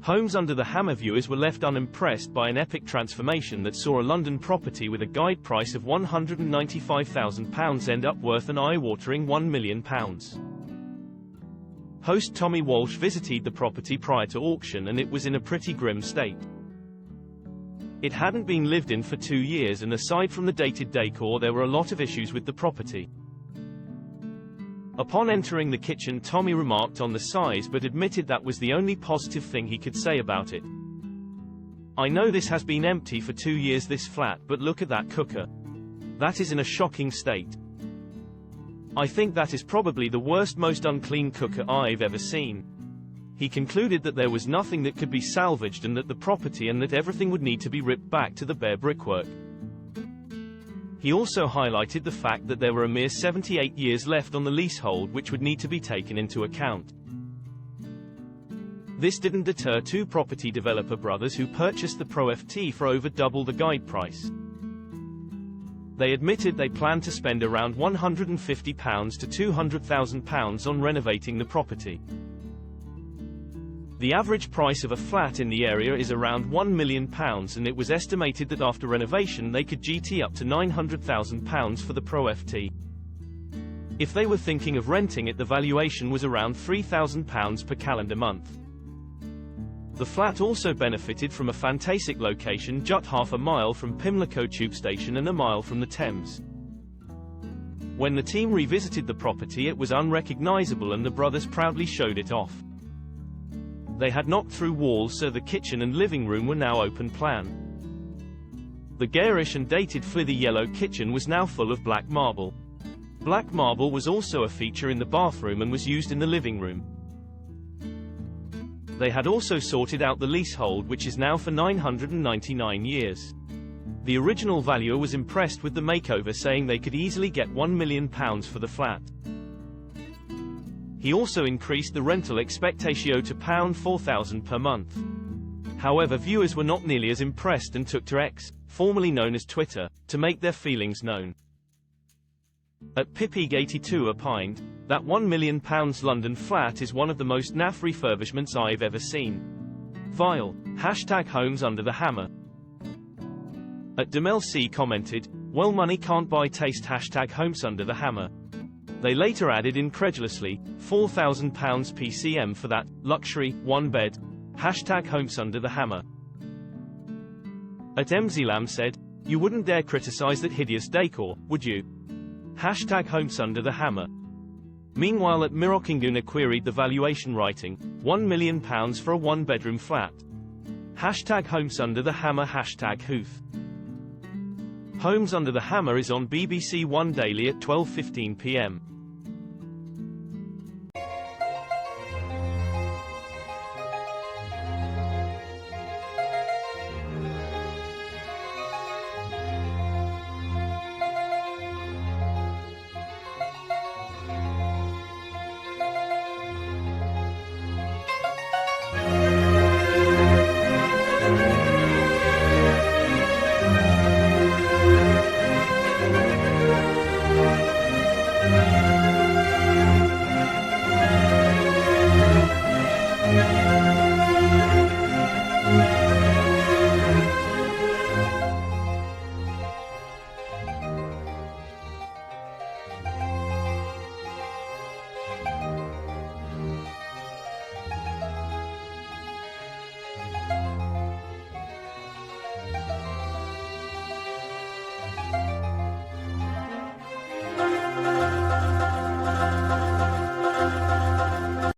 Homes Under the Hammer viewers were left unimpressed by an epic transformation that saw a London property with a guide price of £195,000 end up worth an eye-watering £1 million. Host Tommy Walsh visited the property prior to auction and it was in a pretty grim state. It hadn't been lived in for 2 years, and aside from the dated decor there were a lot of issues with the property. Upon entering the kitchen, Tommy remarked on the size but admitted that was the only positive thing he could say about it. "I know this has been empty for 2 years, this flat, but look at that cooker. That is in a shocking state. I think that is probably the worst, most unclean cooker I've ever seen." He concluded that there was nothing that could be salvaged and that the property and that everything would need to be ripped back to the bare brickwork. He also highlighted the fact that there were a mere 78 years left on the leasehold, which would need to be taken into account. This didn't deter two property developer brothers who purchased the Pro FT for over double the guide price. They admitted they planned to spend around £150,000 to £200,000 on renovating the property. The average price of a flat in the area is around £1 million, and it was estimated that after renovation they could GT up to £900,000 for the Pro FT. If they were thinking of renting it, the valuation was around £3,000 per calendar month. The flat also benefited from a fantastic location just half a mile from Pimlico tube station and a mile from the Thames. When the team revisited the property, it was unrecognizable and the brothers proudly showed it off. They had knocked through walls, so the kitchen and living room were now open plan. The garish and dated flithy yellow kitchen was now full of black marble. Black marble was also a feature in the bathroom and was used in the living room. They had also sorted out the leasehold, which is now for 999 years. The original valuer was impressed with the makeover, saying they could easily get £1 million for the flat. He also increased the rental expectatio to £4,000 per month. However, viewers were not nearly as impressed and took to X, formerly known as Twitter, to make their feelings known. At Pipig82 opined, "That £1 million London flat is one of the most naff refurbishments I've ever seen. Vile. #Homes Under the Hammer." At Demel C commented, "Well, money can't buy taste. #Homes Under the Hammer." They later added incredulously, £4,000 PCM for that luxury one bed. #Homes Under the Hammer. At MZLam said, "You wouldn't dare criticize that hideous decor, would you? #Homes Under the Hammer." Meanwhile, at Mirokinguna queried the valuation, writing, £1 million for a one-bedroom flat. #Homes Under the Hammer. #Hoof. Homes Under the Hammer is on BBC One daily at 12:15 p.m.